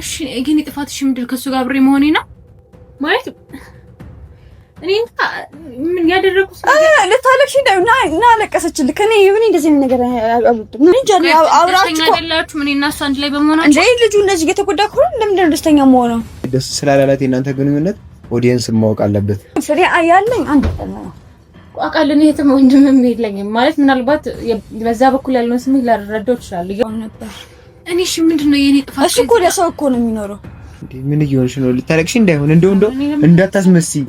እሺ ግን ጥፋትሽ ምንድን ከሱ ጋር አብሬ መሆኔ ነው ማለት እኔ ምን ያደረኩት ለታለክሽ እና ለቀሰችልክ እኔ እንደዚህ ነገር አልወድም እንጂ አብራችሁ አይደላችሁ ምን እና እሱ አንድ ላይ በመሆናችሁ እንዴ ልጁ እንደዚህ እየተጎዳ እኮ ለምንድን ነው ደስተኛ ሆኖ ደስ ስላላላት የእናንተ ግንኙነት ኦዲየንስ ማወቅ አለበት ፍሬ ያለኝ አንድ ቀን ነው አቃለን እየተም ወንድምም የለኝም ማለት ምናልባት በዛ በኩል ያለውን ስሜት ላረዳው ይችላል ይሆን ነበር እኔ እሺ ምንድነው የኔ ጥፋት እሱ እኮ ለሰው እኮ ነው የሚኖረው ምን እየሆንሽ ነው ልታለቅሽ እንዳይሆን እንደው እንዳታስመስይ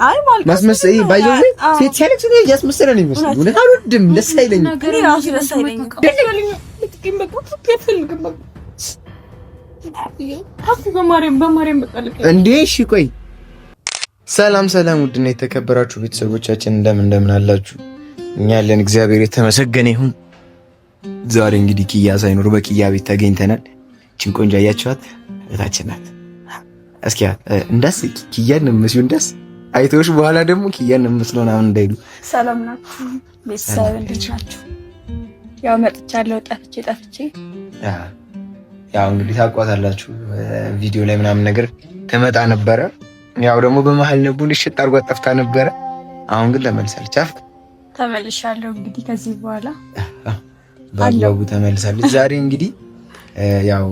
ማስመሰይ ባይዘው ሴት ሲያለቅስ ነው ያስመሰለ ነው የሚመስለው እውነት አልወድም ደስ አይለኝም እኔ ራሱ ደስ አይለኝም በማርያም በቃልክ እንዴ እሺ ቆይ ሰላም ውድና የተከበራችሁ ቤተሰቦቻችን እንደምን አላችሁ እኛ ያለን እግዚአብሔር የተመሰገነ ይሁን ዛሬ እንግዲህ ኪያ ሳይኖር በኪያ ቤት ተገኝተናል እቺን ቆንጆ አያችኋት እታችን ናት እስኪ እንዳስ ኪያን መስዩ እንዳስ አይቶሽ በኋላ ደግሞ ኪያን መስሎና ምን እንዳይሉ ሰላም ናችሁ ቤተሰብ እንዴት ናችሁ ያው መጥቻለሁ ጠፍቼ ያው እንግዲህ ታውቋታላችሁ ቪዲዮ ላይ ምናምን ነገር ተመጣ ነበረ ያው ደግሞ በመሃል ነቡን እሽት አርጓ ጠፍታ ነበረ አሁን ግን ተመልሳለች ተመልሻለሁ እንግዲህ ከዚህ በኋላ ባላው ተመልሳለች ዛሬ እንግዲህ ያው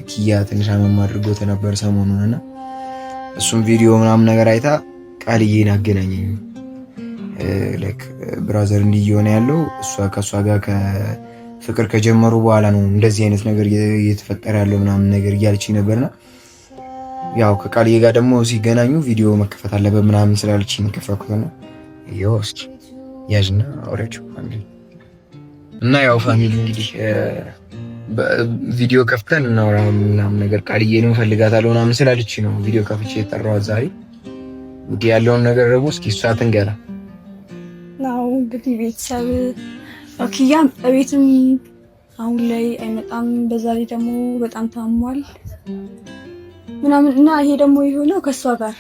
ኪያ ትንሽ አመም አድርጎት ነበር ሰሞኑንና እሱም ቪዲዮ ምናምን ነገር አይታ ቃልዬን አገናኘኝ ላይክ ብራዘር እንዲየሆነ ያለው ከሷ ጋር ከፍቅር ከጀመሩ በኋላ ነው እንደዚህ አይነት ነገር እየተፈጠረ ያለው ምናምን ነገር እያለችኝ ነበርና ያው ከቃልዬ ጋር ደግሞ ሲገናኙ ቪዲዮ መከፈት አለበት ምናምን ስላለችኝ ከፈኩት ነው ይወስድ ያጅና አውራችሁ ፋሚሊ እና ያው ፋሚሊ እንግዲህ ቪዲዮ ከፍተን እናወራ ምናምን ነገር ቃልዬንም ፈልጋታለሁ ምናምን ስላለች ነው ቪዲዮ ከፍቼ የጠራኋት ዛሬ እንግዲህ ያለውን ነገር ደግሞ እስኪ እሷ ትንገራ ነው እንግዲህ ቤተሰብ ኪያም በቤትም አሁን ላይ አይመጣም በዛ ላይ ደግሞ በጣም ታሟል ምናምን እና ይሄ ደግሞ የሆነው ከሷ ጋር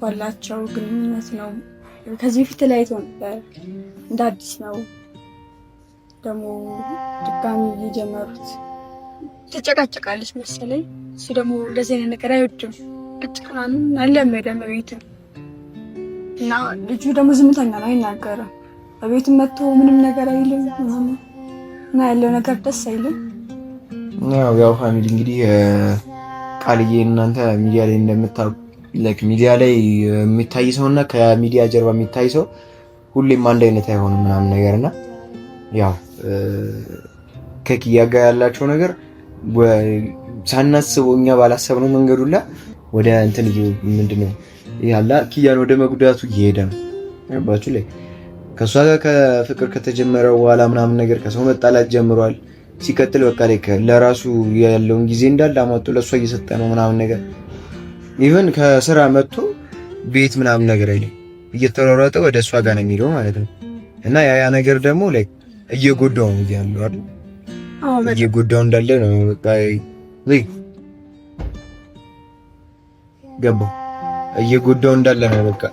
ባላቸው ግንኙነት ነው ከዚህ በፊት ተለያይተው ነበር እንደ አዲስ ነው ደግሞ ድጋሚ እየጀመሩት ተጨቃጨቃለች መሰለኝ እሱ ደግሞ እንደዚህ አይነት ነገር አይወድም ቅጭቅናን አለመደም በቤቱ እና ልጁ ደግሞ ዝምተኛ ነው አይናገርም በቤቱ መጥቶ ምንም ነገር አይልም እና ያለው ነገር ደስ አይልም ያው ፋሚሊ እንግዲህ ቃልዬ እናንተ ሚዲያ ላይ እንደምታውቁ ሚዲያ ላይ የሚታይ ሰውና ከሚዲያ ጀርባ የሚታይ ሰው ሁሌም አንድ አይነት አይሆንም ምናምን ነገርና ያው ከኪያ ጋር ያላቸው ነገር ሳናስበው እኛ ባላሰብነው መንገዱላ ወደ እንትን ምንድነው ያላ ኪያን ወደ መጉዳቱ እየሄደ ነው ያባችሁ ላይ ከሷ ጋር ከፍቅር ከተጀመረ በኋላ ምናምን ነገር ከሰው መጣላት ጀምሯል ሲከተል በቃ ለራሱ ያለውን ጊዜ እንዳለ አማጥቶ ለሷ እየሰጠ ነው ምናምን ነገር ኢቭን ከስራ መጥቶ ቤት ምናምን ነገር አይደል እየተሯሯጠ ወደ እሷ ጋር ነው የሚለው ማለት ነው እና ያ ነገር ደግሞ እየጎዳው ነው ያለው አይደል እየጎዳው እንዳለ ነው በቃ ገባው እየጎዳው እንዳለ ነው በቃ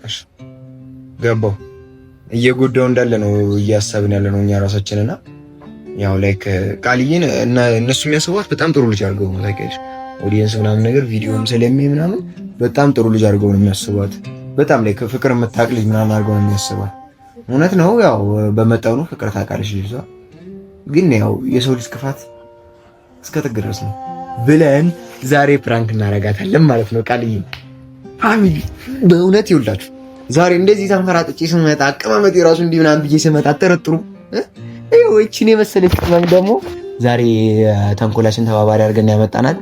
እሺ ገባው እየጎዳው እንዳለ ነው እያሰብን ያለ ነው እኛ ራሳችንና ያው ቃልዬን እና እነሱ የሚያስቡት በጣም ጥሩ ልጅ አድርገው ነው ታውቂያለሽ ኦዲየንስ ምናምን ነገር ቪዲዮም ስለሚይ ምናምን በጣም ጥሩ ልጅ አድርገው ነው የሚያስቡት በጣም ፍቅር የምታውቅ ልጅ ምናምን አድርገው ነው የሚያስቡት እውነት ነው ያው በመጠኑ ፍቅር ታውቃለሽ ልጅ ግን ያው የሰው ልጅ ክፋት እስከ ጥግ ድረስ ነው ብለን ዛሬ ፕራንክ እናረጋታለን ማለት ነው ቃልዬ ፋሚሊ በእውነት ይውላችሁ ዛሬ እንደዚህ ተንፈራጥጬ ስመጣ አቀማመጥ የራሱ እንዲህ ምናምን ብዬ ስመጣ አጠረጥሩ እቺን የመሰለች ቅመም ደግሞ ዛሬ ተንኮላችን ተባባሪ አድርገን ያመጣናል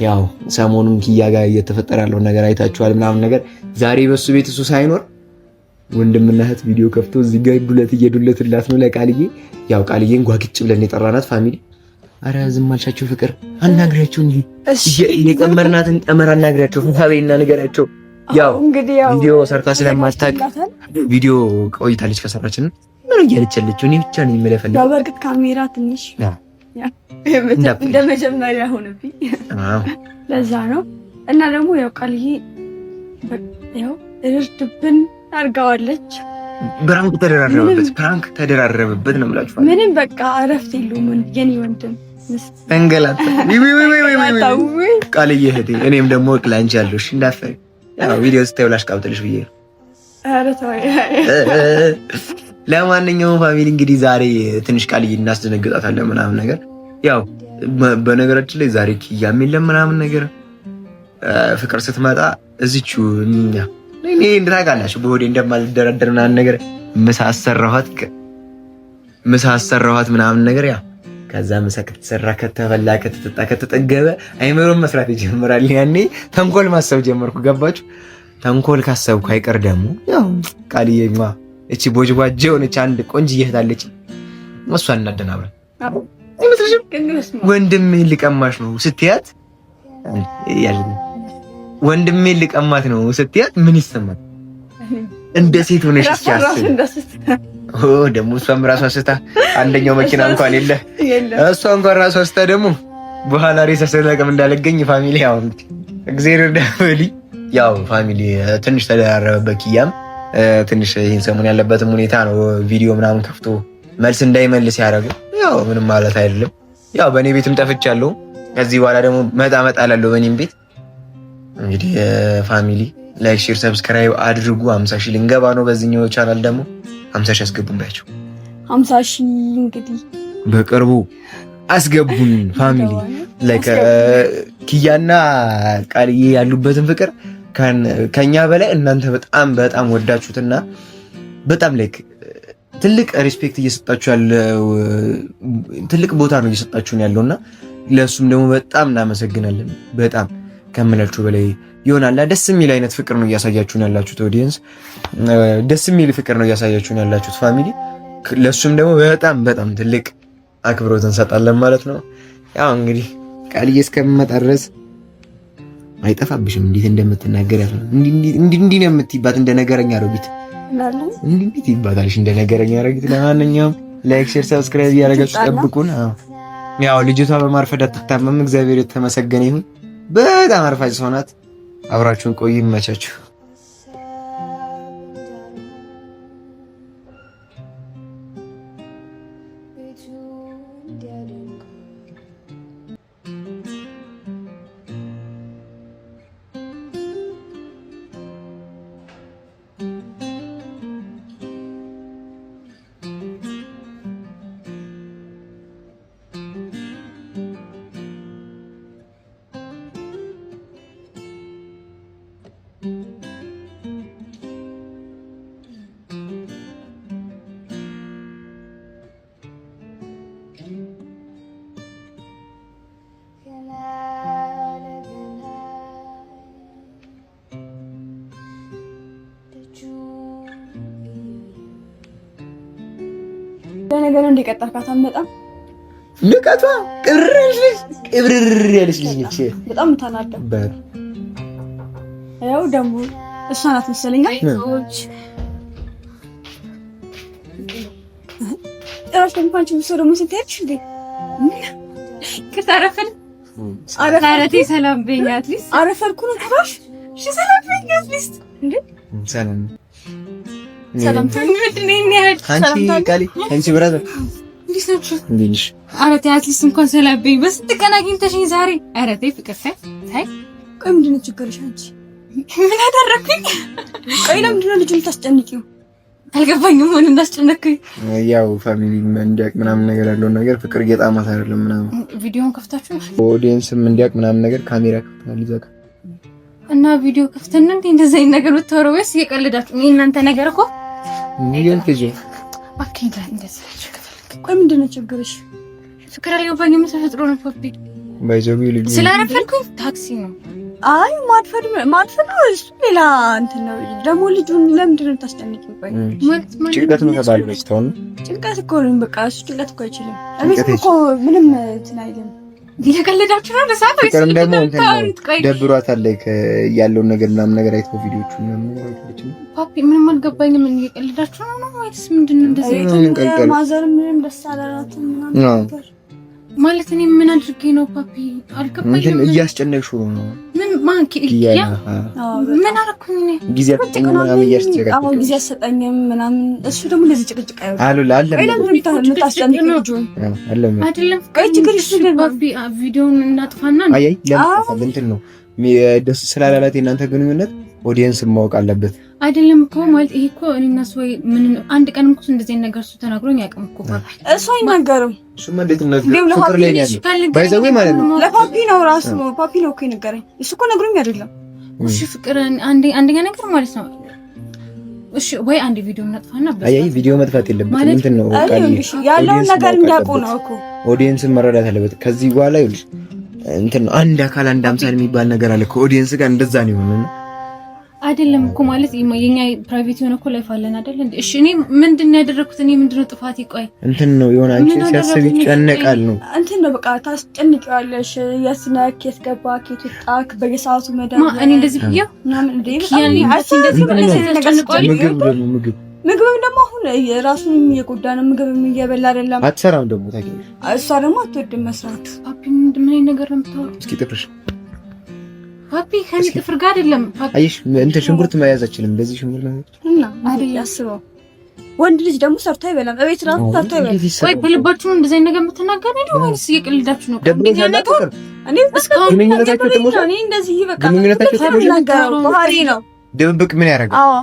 ያው ሰሞኑን ኪያ ጋር እየተፈጠረ ያለው ነገር አይታችኋል ምናምን ነገር ዛሬ በሱ ቤት እሱ ሳይኖር ወንድምና እህት ቪዲዮ ከፍቶ እዚህ ጋር ዱለት እየዱለትላት ነው ለቃልዬ ያው ቃልዬን ጓግጭ ብለን የጠራናት ፋሚሊ አረ ዝም አልሻቸው ፍቅር አናግሪያቸው እንጂ የቀመርናትን ቀመር አናግሪያቸው ፈታበይና ነገራቸው ያው እንግዲህ ያው ቪዲዮ ሰርታ ስለማታውቅ ቪዲዮ ቆይታለች ከሰራችን ምን እያለችለችው እኔ ብቻ ነኝ የምለፈልግ ያው በርግጥ ካሜራ ትንሽ ያ እንደ መጀመሪያ ሆነብኝ ለዛ ነው እና ደግሞ ያው ቃልዬ ያው እርድብን አርጋዋለች ፕራንክ ተደራረበበት ነው የምላችሁ ምንም በቃ አረፍት የለውም የኔ ወንድም እንገላታ ቃልዬ እህቴ፣ እኔም ደግሞ ላንቺ ያለሽ እንዳፈሪ ያው ቪዲዮ ስታዩ ላሽቃብጥልሽ ብዬ ነው። ለማንኛውም ፋሚሊ እንግዲህ ዛሬ ትንሽ ቃልዬ እናስደነግጣታለን ምናምን ነገር። ያው በነገራችን ላይ ዛሬ ኪያም የለም ምናምን ነገር። ፍቅር ስትመጣ እዚቹ እኔ እንድታውቃላችሁ በሆዴ እንደማልደረደር ምናምን ነገር ምሳ አሰራኋት ምናምን ነገር። ያው ከዛ ምሳ ከተሰራ ከተበላ ከተጠጣ ከተጠገበ አይምሮም መስራት ይጀምራል። ያኔ ተንኮል ማሰብ ጀመርኩ። ገባችሁ? ተንኮል ካሰብኩ አይቀር ደግሞ ያው ቃልዬማ እቺ ቦጅቧጅ ሆነች አንድ ቆንጆ እየሄዳለች። እሷን እናደናብረን ወንድሜ ልቀማሽ ነው ስትያት ወንድሜ ልቀማት ነው ስትያት ምን ይሰማል? እንደ ሴት ሆነሽ እስኪያስብ ደግሞ እሷም ራሷ ስታ አንደኛው መኪና እንኳን የለ እሷ እንኳን ራሷ ስታ ደግሞ በኋላ ሬሳ ስለቀም እንዳለገኝ ፋሚሊ ያው እግዚአብሔር ደበሊ ያው ፋሚሊ ትንሽ ተደራረበበት። ኪያም ትንሽ ይሄን ሰሞን ያለበትም ሁኔታ ነው ቪዲዮ ምናምን ከፍቶ መልስ እንዳይመልስ ያደረገው። ያው ምንም ማለት አይደለም። ያው በእኔ ቤትም ጠፍቻለሁ። ከዚህ በኋላ ደግሞ መጣ እላለሁ በእኔም ቤት። እንግዲህ ፋሚሊ ላይክ፣ ሼር፣ ሰብስክራይብ አድርጉ። 50 ሺህ ልንገባ ነው። በዚህኛው ቻናል ደግሞ 50 ሺህ አስገቡን ባያቸው። 50 ሺህ እንግዲህ በቅርቡ አስገቡን ፋሚሊ። ላይክ ኪያና ቃልዬ ያሉበትን ፍቅር ከኛ በላይ እናንተ በጣም በጣም ወዳችሁትና በጣም ላይክ ትልቅ ሪስፔክት እየሰጣችሁ ያለው ትልቅ ቦታ ነው እየሰጣችሁን ያለውና ለሱም ደግሞ በጣም እናመሰግናለን። በጣም ከምላችሁ በላይ ይሆናል። ደስ የሚል አይነት ፍቅር ነው እያሳያችሁን ያላችሁት ኦዲየንስ፣ ደስ የሚል ፍቅር ነው እያሳያችሁን ያላችሁት ፋሚሊ። ለሱም ደግሞ በጣም በጣም ትልቅ አክብሮት እንሰጣለን ማለት ነው። ያው እንግዲህ ቃልዬ እስከምመጣ ድረስ አይጠፋብሽም እንዴት እንደምትናገር ያለው እንዲህ ነው የምትይባት እንደ ነገረኛ አሮጊት እንዴት ይባታልሽ እንደ ነገረኛ አሮጊት። ለማንኛውም ላይክ፣ ሼር፣ ሰብስክራይብ ያደረጋችሁ ጠብቁን። ያው ልጅቷ በማርፈድ አትታመም። እግዚአብሔር የተመሰገነ ይሁን። በጣም አርፋጅ ሰው ናት። አብራችሁን ቆዩ። ይመቻችሁ። ለነገሩ እንደቀጣካት አትመጣም። ንቀቷ ቅብርር ያለች ልጅ ነች። በጣም ታናደው። ያው ደግሞ እሷ ናት መሰለኝ አይቶች እራስ እንኳን ችግር ሰው ደግሞ ስትሄድሽ እንዴ ከተረፈል አረፈቴ ሰላም በኛት ሊስ አረፈልኩ ነው ተባሽ እሺ ሰላም በኛት ሊስ እንዴ ሰላም ሰላም ትምድነኝ ያህል ሰላም ታቃሊ አንቺ ብራዘር እንዴት ናችሁ? እንዴሽ አረቴ አትሊስት እንኳን ሰላም በኝ በስንት ቀን አግኝተሽኝ ዛሬ አረቴ ፍቅር ታይ ቆይ ምንድን ነው ችግርሽ? አንቺ ምን አደረኩኝ? ቆይ ለምንድን ነው ልጁን ታስጨንቂው? አልገባኝም። ምን እንዳስጨነቅኩኝ ያው ፋሚሊ እንዲያቅ ምናምን ነገር ያለውን ነገር ፍቅር እየጣማት አይደለም ምናምን ቪዲዮን ከፍታችሁ ኦዲየንስም እንዲያቅ ምናምን ነገር ካሜራ ከፍታል ይዘጋ እና ቪዲዮ ከፍተን እንደዚህ አይነት ነገር ብታወሩ ወይስ እየቀለዳችሁ? እናንተ ነገር እኮ ሚሊዮን ፔጅ አኪዳ እንደዚህ ቆይ ምንድን ነው ችግርሽ? ፍቅር አልገባኝም። ተፈጥሮ ነው ፖፒ ባይዘው ልጅ ስላረፈልኩኝ ታክሲ ነው። አይ ማድፈር ነው እሱ ሌላ እንትን ነው። ደግሞ ልጁን ለምንድን ነው ታስጨንቂው? ቆይ ማለት ጭንቀት ነው ተባለች። ተውን ጭንቀት እኮ ነው በቃ እሱ ጭንቀት እኮ አይችልም። እቤት እኮ ምንም እንትን አይልም። እየቀለዳችሁ ነው ለሳት ወይ ፍቅርም ደግሞ ደብሯታል። ላይ ያለውን ነገር ምናምን ነገር አይተው ቪዲዮቹ ምናምን ነገር አይተው ፓፒ ምንም አልገባኝም። ምን እየቀለዳችሁ ነው ወይስ ምንድን ነው እንደዚህ? ማዘር ምንም ደስ አላላትም ምናምን ማለት እኔ ምን አድርጌ ነው ፓፒ? አልገባኝም። እያስጨነቅሽው ነው። ምን ማን ኪያ ምን አረኩኝ ጊዜ አጥተኛ ምናምን እያስጨቀጨቀ አሁን ጊዜ አሰጠኝም ምናምን እሱ ደግሞ ለዚህ ጭቅጭቅ አሉ አይደለም ችግር ቪዲዮውን እናጥፋና አይ እንትን ነው ደስ ስላላላት የእናንተ ግንኙነት ኦዲየንስ ማወቅ አለበት አይደለም እኮ ማለት ይሄ እኮ እኔና እሱ ምን አንድ ቀን እኮ እንደዚህ ነገር እሱ ተናግሮኝ ያውቅም እኮ ፓፒ እሱ አይናገርም እሱማ እንዴት ነው ፍቅር ላይ ያለው ባይዘው ማለት ነው ለፓፒ ነው ራሱ ፓፒ ነው እኮ የነገረኝ እሱ እኮ ነግሮኝ አይደለም እሺ ፍቅር አንደኛ ነገር ማለት ነው እሺ ወይ አንድ ቪዲዮ እናጥፋና አይ ቪዲዮ መጥፋት የለበትም እንትን ነው ያለው ነገር እንዲያውቁ ነው እኮ ኦዲየንስ መረዳት አለበት ከዚህ በኋላ ይኸውልሽ እንትን አንድ አካል አንድ አምሳል የሚባል ነገር አለ ከኦዲየንስ ጋር እንደዛ ነው የሚሆነው አይደለም እኮ ማለት የኛ ፕራይቬት የሆነ እኮ ላይፍ አለን አይደል እንዴ እሺ እኔ ምንድነው ያደረኩት እኔ ምንድነው ጥፋት ይቆይ እንትን ነው የሆነ አንቺ ሲያስብ ይጨነቃል ነው እንትን ነው በቃ ታስጨንቂዋለሽ የስናክ የስገባ ከትጣክ በየሰዓቱ መዳም እኔ እንደዚህ ብዬው ምናምን እንዴ ያኔ እንደዚህ ተጨንቋል ምግብም ደግሞ አሁን ራሱን እየጎዳ ነው ምግብም እየበላ አይደለም አትሰራም ደግሞ ታውቂያለሽ እሷ ደግሞ አትወድም መስራት ፓፒ ምን ነገር ነው የምታወራው እስኪ ጥፍርሽ ፓፒ ከኔ ጥፍር ጋር አይደለም ፓፒ አይሽ እንትን ሽንኩርት መያዝ አይችልም እንደዚህ ሽንኩርት ነው እና አይደል ያስበው ወንድ ልጅ ደግሞ ሰርቶ አይበላም እቤት ራሱ ሰርቶ አይበላም ወይ በልባችሁ እንደዚህ ነገር የምትናገሩ ነው ወይስ እየቀልዳችሁ ነው እኔ እስካሁን እኔ እንደዚህ በቃ ባህሪ ነው ድብቅ ምን ያደርጋል አዎ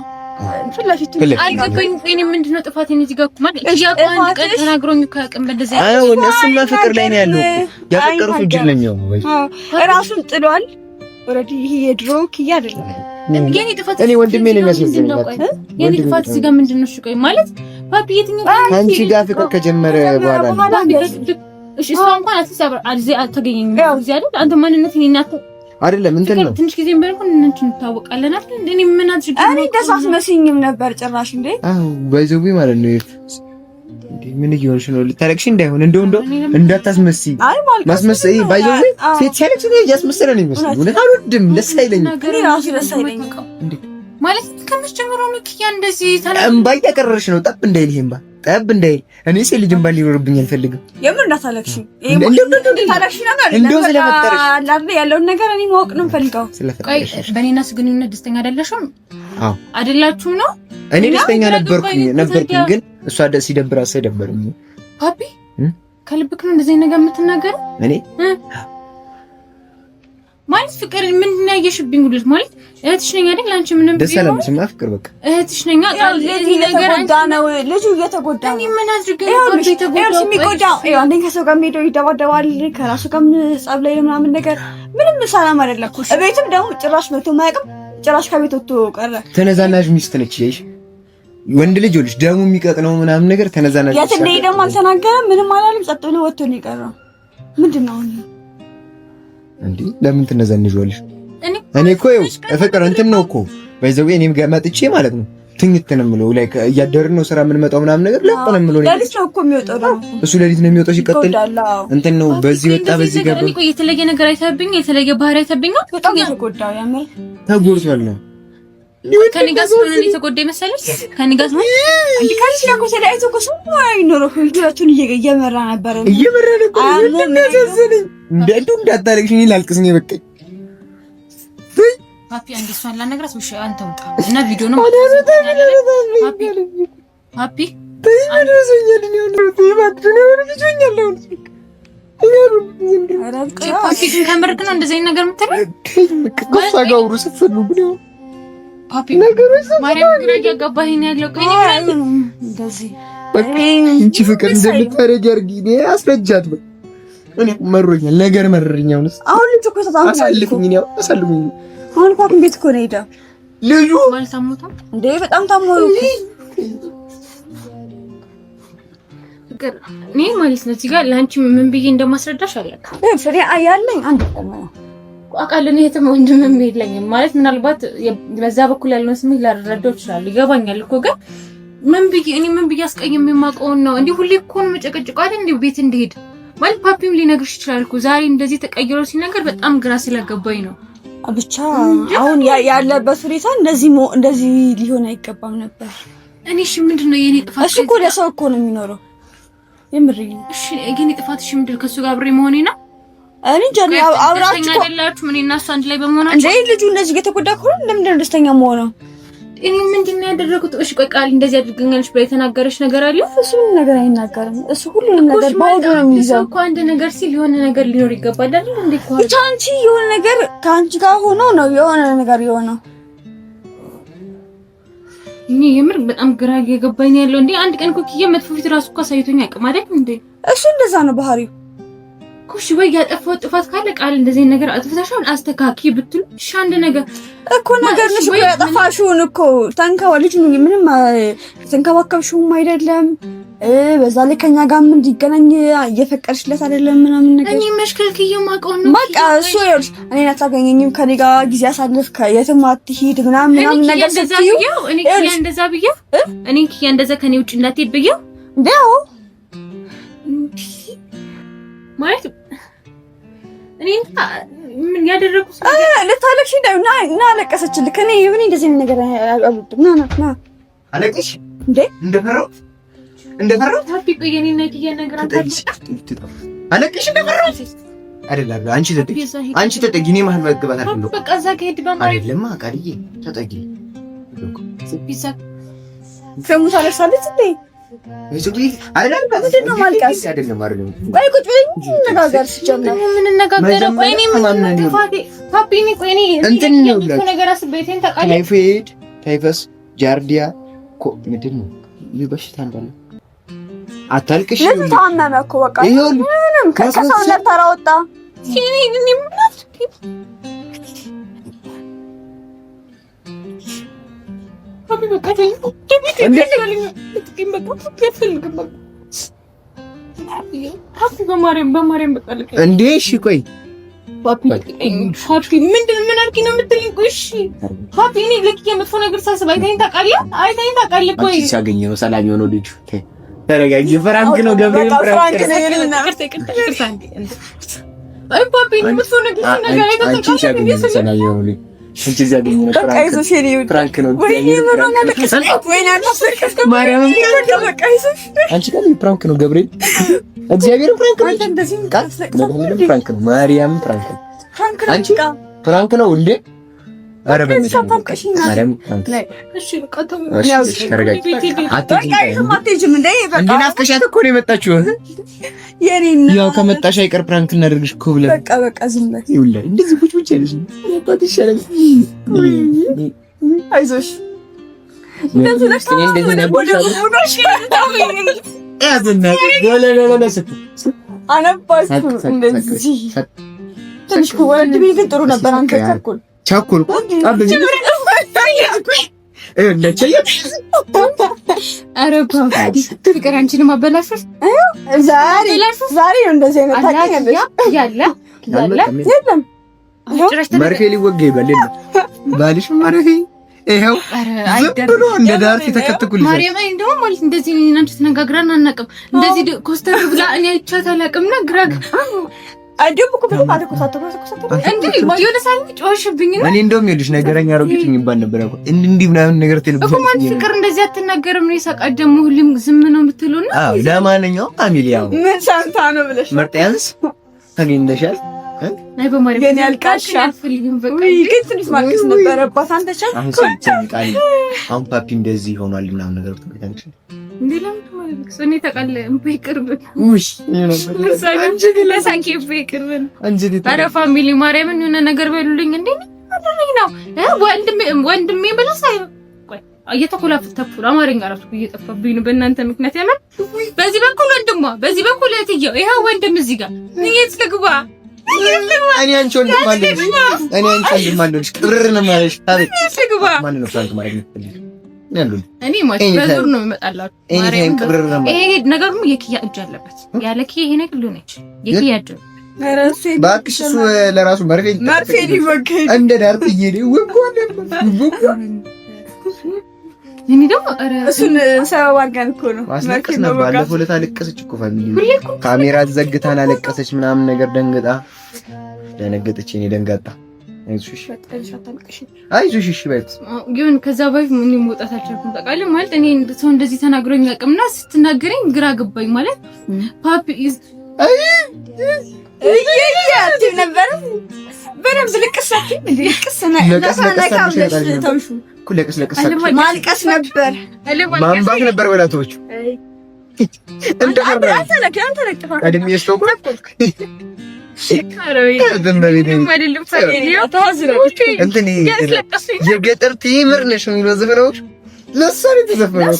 ፍላፊቱ አይገባኝ እኔ ምንድነው ጥፋቴን እዚህ ጋር ማለት ያቋን ቀን ተናግሮኝ ከቀን በደዛ አዎ እነሱማ ፍቅር ላይ ነው ያለው ያፈቀሩት እጅግ ነው የሚሆነው ወይ ራሱን ጥሏል ኦሬዲ ይሄ የድሮ ኪያ አይደለም የኔ ጥፋት እኔ ወንድሜ ነው የሚያስፈልገኝ የኔ ጥፋት እዚህ ጋር ምንድነው እሺ ቆይ ማለት ፓፒ የትኛው አንቺ ጋር ፍቅር ከጀመረ በኋላ እሺ እሷ እንኳን አትሰብር አልዚህ አልተገኘኝ እዚህ አይደል አንተ ማንነት እኔ እናት አይደለም እንትን ነው ትንሽ ጊዜም በልኩ እንትን ታወቃለና አይደል እኔ ምን አድርጌ እኔ ደሳስ መስኝም ነበር ጭራሽ እንዴ አው ባይዘው ማለት ነው እንዴ ምን ይሆንሽ ነው ልታረክሽ እንዳይሆን እንደው እንዳታስመስይ ማስመሰይ ባይዘው ሴት ሲያለች ነው ያስመሰለ ነው የሚመስለው እውነት አልወድም ደስ አይለኝም እኔ ራሱ ደስ አይለኝም እንዴ ማለት ከመጀመሩ ነው ኪያ እንደዚህ እምባ እያቀረረሽ ነው ጠብ እንዳይል ይሄንባ ጠብ እንዳይል እኔ ሴት ልጅ እምባ ሊኖርብኝ አልፈልግም የምን እንዳታለቅሽ እንዳታለቅሽ ነገር እንደው ስለፈጠረሽ አላለ ያለውን ነገር እኔ ማወቅ ነው ፈልጋው ስለፈጠረሽ በእኔና ግንኙነት ደስተኛ አይደለሽም አዎ አይደላችሁም ነው እኔ ደስተኛ ነበርኩኝ ግን እሷ ደስ ይደብራል ሳይደብርም ፓፒ ከልብክ ነው እንደዚህ ነገር የምትናገረው እኔ ማለት ፍቅር ምንድን ነው ያየሽብኝ ጉልት ማለት እህትሽ ነኝ አይደል አንቺ ምንም ደስ አላለሽም ፍቅር በቃ እህትሽ ነኝ እየተጎዳ ነው ልጁ እየተጎዳ ነው እኔ ምን አድርገኝ የሚጎዳው አንደኛ ከሰው ጋር ሄደው ይደባደባል ከራሱ ጋር ጸብ ላይ ምናምን ነገር ምንም ሰላም አይደለም እቤትም ደግሞ ጭራሽ መቶ ማያውቅም ጭራሽ ከቤት ወጥቶ ቀረ ተነዛናሽ ሚስት ነች ይሽ ወንድ ልጅ ልጅ ደሙ የሚቀጥነው ምናምን ነገር ተነዛናሽ ያት እንደ ደግሞ አልተናገረም ምንም አላለም ጸጥ ብሎ ወጥቶ ነው የቀረው ምንድነው እንዴ ለምን ትነዛንጂዋለሽ እኔ እኮ ፍቅር እንትን ነው እኮ ባይዘው እኔም ገመጥቼ ማለት ነው ትንት ነው የምለው ላይ እያደርን ነው ስራ የምንመጣው ምናምን ነገር ለቆ ነው የምለው ለሊት ነው እኮ የሚወጣው ነው እሱ ለሊት ነው የሚወጣው ሲቀጥል እንትን ነው በዚህ ወጣ በዚህ ገባ እኔ የተለየ ነገር አይተብኝ የተለየ ባህሪ አይተብኝ በጣም ተጎዳው ያምር ተጎድቷል ነው ከኔ ጋር ስለሆነ የተጎዳይ መሰለሽ ከኔ ጋር ነው እንዴ ካንቺ ጋር እኮ ተለያይቶ እኮ ሰው አይኖረው ህይወቱን እየመራ ነበር እንደዚህ እንደው እንዳታለቅሽ እኔ ላልቅስ ነው በቃ ፓፒ አንዴ እሷን ላነግራት ብቻ አንተ ወጣ እና ቪዲዮ ነው ፓፒ አረዘኛል ነው ከምርክ ነው እንደዚህ ነገር የምትለው ከሳጋውሩ ስትፈልጉ ነው ፓፒ ነገሮች ማርያም ግራ ያጋባኸኝ ያለው ከኔ እንደዚህ እንቺ ፍቅር እንደምታረጊ አርጊ እኔ አስረጃት በቃ እኔ መሮኛል ነገር መረኛውንስ አሁን ልጅ እኮ ተጣጣ አሳልፉኝ ነው አሳልፉኝ አሁን ፓፒ ቤት እኮ ነው ሄዳ ልጁ ማለት ታሞታ እንዴ በጣም ታሞ ነው ፍቅር እኔ ማለት ነው እዚህ ጋር ላንቺ ምን ብዬ እንደማስረዳሽ አለካ ፍሬ አያለኝ አንድ ቆማ አቃለን የትም ወንድምም የለኝም ማለት ምናልባት በዛ በኩል ያለውን ስሜት ላረዳው ይችላል ይገባኛል እኮ ግን ምን ብዬ አስቀየም የማውቀው ነው እንዴ ሁሌ እኮ ነው መጨቀጭቀው አይደል እንዴ ቤት እንድሄድ ማለት ፓፒም ሊነግርሽ ይችላል እኮ ዛሬ እንደዚህ ተቀይሮ ሲነገር በጣም ግራ ስለገባኝ ነው ብቻ አሁን ያለበት ሁኔታ እንደዚህ ሊሆን አይገባም ነበር እኔ እሺ ምንድነው የኔ ጥፋት እሱ እኮ ለሰው እኮ ነው የሚኖረው የምርኝ እሺ የኔ ጥፋት እሺ ምንድነው ከሱ ጋር አብሬ መሆኔ ነው እኔ ጃኒ አብራችሁ አይደላችሁ ምን እና እሱ አንድ ላይ በመሆናችሁ እንዴ ልጁ እንደዚህ እየተጎዳ ከሆነ ለምንድን ነው ደስተኛ መሆነው? እኔ ምንድነው ያደረኩት? እሺ ቆይ ቃል እንደዚህ አድርገኛልሽ ብላ የተናገረች ነገር አለ? እሱ ምንም ነገር አይናገርም። እሱ ሁሉንም ነገር ባወዱ ነው የሚይዘው እኮ አንድ ነገር ሲል የሆነ ነገር ሊኖር ይገባል አይደል እንዴ? ብቻ አንቺ የሆነ ነገር ከአንቺ ጋር ሆኖ ነው የሆነ ነገር የሆነው። እኔ የምር በጣም ግራ እየገባኝ ያለው እንዴ አንድ ቀን እኮ ኪያ መጥፎ ፊት ራሱ እኮ ሳይቶኝ አቅም አይደል እንዴ? እሱ እንደዛ ነው ባህሪው። ኩሽ ወይ ያጠፋው ጥፋት ካለ ቃል እንደዚህ ነገር አጥፍተሻል አስተካኪ ብትሉ እሺ አንድ ነገር እኮ ነገር ነሽ እኮ ያጠፋሽውን እኮ ታንካው ልጅ ነው ምንም ተንከባከብሽውም አይደለም በዛ ላይ ከኛ ጋር ምን እንዲገናኝ እየፈቀድሽለት አይደለም ምናምን ነገር እኔ መሽከልክዬ ማቀው ነው በቃ እሱ ይኸውልሽ እኔን አታገኘኝም ከኔ ጋር ጊዜ አሳልፍ ከየትም አትሂድ ምናምን ነገር ስትይው እኔ ኪያ እንደዛ ብዬው እኔ ኪያ እንደዛ ከኔ ውጭ እንዳትሄድ ብዬው እንደው ማለት እኔ ምን ያደረኩት ለታለክሽ እና አለቀሰችልክ እኔ ምን እንደዚህ ነገር ና አለቅሽ እንዴ እንደፈራው ታፒ ቆየኔ እና ኪያ ነገር አለቅሽ እንደፈራው አይደለም አንቺ ተጠጊ እኔ መሀል መግባት አይደለም በቃ እዛ ከሄድ በማለት አይደለም አቃልዬ ተጠጊ ቢዛ ፈሙሳ ለሳለች እንዴ እዚህ አይደለም ምንድነው ማልቀስ አይደለም ቆይ ቁጭ ብለን እንነጋገር ሲጀምር ምን እንነጋገር ቆይ እኔ ምን ተፋቴ ፓፒ እኔ ቆይ እኔ እንትን ነው ነገር አስቤቴን ተቃለ ታይፎይድ ታይፈስ ጃርዲያ ምንድን ነው ይህ በሽታ እንዳለ አታልቅሽ ለምን ታመመ እኮ በቃ ምንም ከሰውነት ተራ ወጣ እኔ ምናት ፓፒ በቃ ተይ በማርያም በቃ እንዴ እሺ ቆይ ፓፒ ምንድን ምን አልኪ ነው የምትልኝ? እሺ ፓፒ እኔ ለኪ የመጥፎ ነገር ሳስብ አይተኸኝ ታውቃለህ? ቆይ ሲያገኘ ነው ሰላም የሆነው ልጅ ተረጋጊ። ፍራንክ ነው ገብርኤል ፍራንክ አይ ፓፒ እኔ መጥፎ ነገር ሰላም የሆነው ልጅ እንጂ ሲያገኘ ነው ፍራንክ ነው ማርያም አንቺ ጋር ፍራንክ ነው ገብርኤል እግዚአብሔር ፍራንክ ነው ፍራንክ ነው ማርያም ፍራንክ ነው አንቺ ፍራንክ ነው እንዴ? አረ በእናትሽ ማርያም ፍራንክ እሺ በቃ ተረጋጊ። አትሄጂም እንዴ? በቃ ናፍቀሻት እኮ ነው የመጣችው። የኔና ያው ከመጣሽ አይቀር ፍራንክ እናደርግሽ እኮ ብለን በቃ ዝም በይ ይውላል እንደዚህ ቁጭ ቁጭ ያለሽ ነው ይሻላል። አይዞሽ እንደዚህ ጥሩ ነበር። አንተ ቻኮል ፍቅር አንቺንም አበላሽሽ። ዛሬ ነው እንደዚህ አይነት ታውቂያለሽ ያለ የለም መርፌ ሊወጋ ይበል ባልሽ መርፌ ይሄው ብሎ እንደ ዳርት ተከተኩልኝ። ማርያም እንደው ማለት እንደዚህ እናንተ ተነጋግረን አናውቅም። እንደዚህ ኮስተር ብላ እኔ አይቻት አላውቅምና ግራግ አደቡ እኮ በጣም አልኮሳተኩ እንዴ የሆነ ሳይኝ ጮሽብኝ ነው። እኔ እንደውም ይኸውልሽ ነገረኛ አሮጊት የሚባል ነበር እኮ እንዲህ ምናምን ነገር ተልብሽ እኮ ማለት ፍቅር እንደዚህ አትናገርም ነው የሳቃደሙ ሁሉም ዝም ነው የምትሉና። አዎ ለማንኛውም ፋሚሊያው ምን ሳንታ ነው ብለሽ መርጠያንስ ታገኝደሻል። አይ በማርያም ግን ያልቃሻ አልፈልግም። በቃ ግን ትንሽ ማልቀስ ነበረባት። አንተ ቻል አሁን ፓፒ እንደዚህ ሆኗል ምናምን ነገር ትፈልጋለሽ እንዴ? ለምን ማለት እኔ ተቃለ በይቅርብ ውሽ አንቺ ለሳቂ በይቅርብ አረ ፋሚሊ ማርያምን የሆነ ነገር በሉልኝ እንዴ ነው ወንድሜ ብለሳይ ቆይ እየተኮላፈተኩ አማርኛ ራሱ እየጠፋብኝ ነው በእናንተ ምክንያት ያመን በዚህ በኩል ወንድሟ በዚህ በኩል እህትየው ይሄ ወንድም እዚህ ጋር ንየት ልግባ እኔ አንቺ ወንድም አለሽ ቅብር ነው ማለት ታዲያ ልግባ ማን ነው ፍራንክ ማለት ነው ያሉን እኔ ማለት በዙር ነው የሚመጣላችሁ ማርያም ይሄ ነገሩ የኪያ እጅ አለበት ያለ ኪያ ይሄ ነገር ሊሆን አይችልም የኪያ እጅ ባክሽ እሱ ለራሱ መርፌ ሊወጋኝ እንደ ዳርት ይሄድ ወንጎን እኔ ደግሞ እሱን ሰበብ አድርገን እኮ ነው ማስለቀስ ነው። ባለፈው ዕለት አለቀሰች እኮ ፋሚሊ ካሜራ ዘግታን አለቀሰች ምናምን ነገር ደንገጣ ደነገጠች። እኔ ደንጋጣ አይዞሽ እሺ በይት ግን ከዛ በፊት ምን መውጣት አልቻልኩም። ታውቃለህ ማለት እኔ ሰው እንደዚህ ተናግሮኝ አቅምና ስትናገረኝ ግራ ገባኝ። ማለት ፓፒ ነበር በደንብ ልቅሳት ማልቀስ ነበር ማንባት ነበር ወላቶቹ የገጠር ቴምር ነሽ የሚለው ዘፈኖች ለእሷ ነው የተዘፈነው።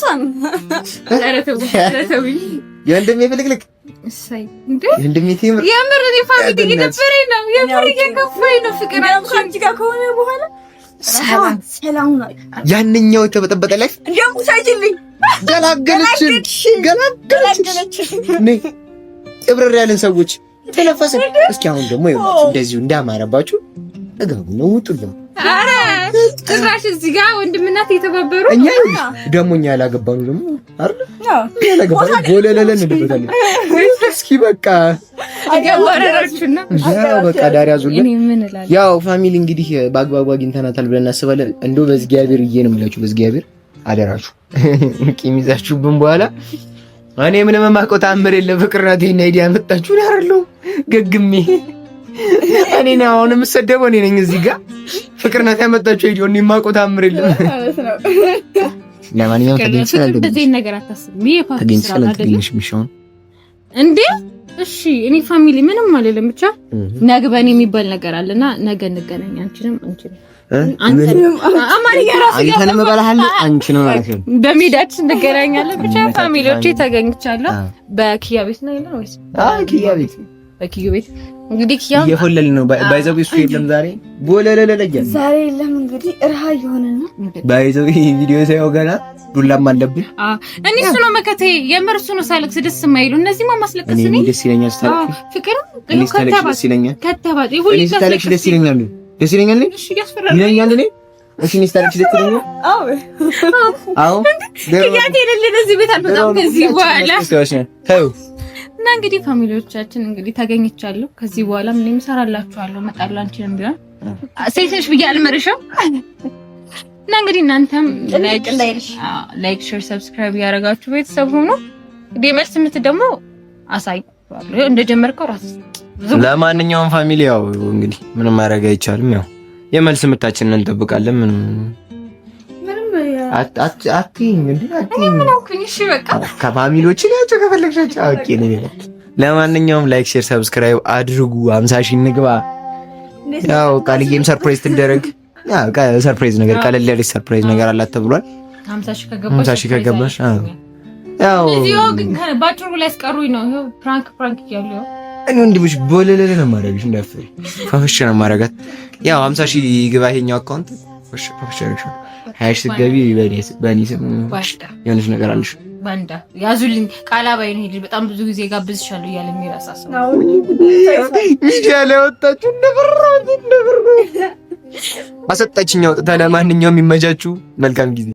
የወንድሜ ፍልቅልቅ የወንድሜ ቴምር የምር እኔ ፋሚሊ እየደበረኝ ነው። የምር እየከፋኝ ነው። ፍቅር አንቺ ጋር ከሆነ በኋላ ሰላም ነው። ያንኛው የተበጠበጠ ላይ እንደውም ሳይጅልኝ ገላገለችን ነይ እብረር ያለን ሰዎች ተለፈሰን። እስኪ አሁን ደግሞ እንደዚሁ እንዳማረባችሁ እጋቡ ነው ውጡልኝ። አረ ጭራሽ እዚህ ጋር ወንድምናት የተባበሩ እኛ ደግሞ እኛ ያላገባነው ደግሞ አይደል ያላገባነው ጎለለለን እንደበታለን። እስኪ በቃ ያወራራችሁና ያው በቃ ዳር ያዙልን። ያው ፋሚሊ እንግዲህ በአግባቡ አግኝተናታል ብለን እናስባለን። እንደው በእግዚአብሔር ነው የምላችሁ፣ በእግዚአብሔር አደራችሁ ቂም ይዛችሁብን በኋላ እኔ ምንም የማውቀው ታምር የለም። ፍቅር ናት ይሄን አይዲያ መጣችሁ ነው አይደል? ገግሜ እኔ ነው አሁን የምሰደበው እኔ ነኝ እዚህ ጋር። ፍቅር ናት ያመጣችሁ አይዲያ እኔ የማውቀው ታምር የለም። ለማንኛውም ተገኝቻለሁ። በዚህ ነገር አታስብ። ተገኝቻለሁ እንዴ? እሺ እኔ ፋሚሊ ምንም አልልም። ብቻ ነገ በእኔ የሚባል ነገር አለና ነገ እንገናኝ። አንቺንም አንተንም እበላሃለሁ አንቺንም ማለት ነው። በሜዳችን እንገናኛለን። ብቻ ፋሚሊዎቼ ተገኝቻለሁ። በኪያ ቤት ነው ያለው ወይስ? ኪያ ቤት በኪያ ቤት እንግዲህ ኪያ እየሆለል ነው። ባይዘው እሱ የለም ዛሬ ቦለለለለ ዛሬ የለም። እንግዲህ እርሃ የሆነ ነው ባይዘው ቪዲዮ ሳይው ገና ዱላም አለብኝ። እኔ እሱ ነው መከቴ። የምር እሱ ነው ሳለቅስ ደስ የማይሉ እነዚህ ማስለቀስ እኔ ደስ ይለኛል። ስታለቅስ ፍቅር ደስ ይለኛል። ከተባለ ይሁን ስታለቅስ ደስ ይለኛል። ደስ ይለኛል። እሺ ያስፈራል ይለኛል። እሺ ስታለቅስ ደስ ይለኛል። አዎ ያቴ ለለ እዚህ ቤት አልበጣም ከዚህ በኋላ ታዩ እና እንግዲህ ፋሚሊዎቻችን እንግዲህ ተገኝቻለሁ። ከዚህ በኋላ ምንም እሰራላችኋለሁ። መጣላ አንቺንም ቢሆን ሴትሽ ብዬ አልመርሽም። እና እንግዲህ እናንተም ላይክ ሼር ሰብስክራይብ ያደረጋችሁ ቤተሰብ ሆኖ መልስ ምት ደግሞ አሳይቷለሁ እንደጀመርከው ራስ። ለማንኛውም ፋሚሊ ያው እንግዲህ ምንም ማድረግ አይቻልም። ያው የመልስ ምታችንን እንጠብቃለን። ምንም ከፋሚሊዎች ናቸው ከፈለግሻቸው አውቄ ነው። ለማንኛውም ላይክ ሼር ሰብስክራይብ አድርጉ። 50 ሺህ እንግባ። ያው ቃልዬም ሰርፕራይዝ ትደረግ። ያው ሰርፕራይዝ ነገር ቀለል ያለች ሰርፕራይዝ ነገር አላት ተብሏል። 50 ሺህ ከገባሽ ያው እዚሁ ግን ባጭሩ ላይ አስቀሩኝ ነው። ይሄው ፕራንክ ያለው እኔ እንዲብሽ ቦለለለ ነው ማረግሽ እንዳፈሪ ፈፍሽ ነው ማረጋት። ያው 50 ሺህ ይግባ ይሄኛው አካውንት ፈፍሽ ነው። ሃይሽ ገቢ በኔ ስም የሆነች ነገር አለሽ። ባንዳ ያዙልኝ ቃላባይ ነው ሄድ በጣም ብዙ ጊዜ ጋብዝሻለሁ እያለ የሚራሳስ ነው ሚዲያ ላይ ወጣችሁ እንደብራው አሰጣችኝ አውጥታ። ለማንኛውም የሚመቻችሁ መልካም ጊዜ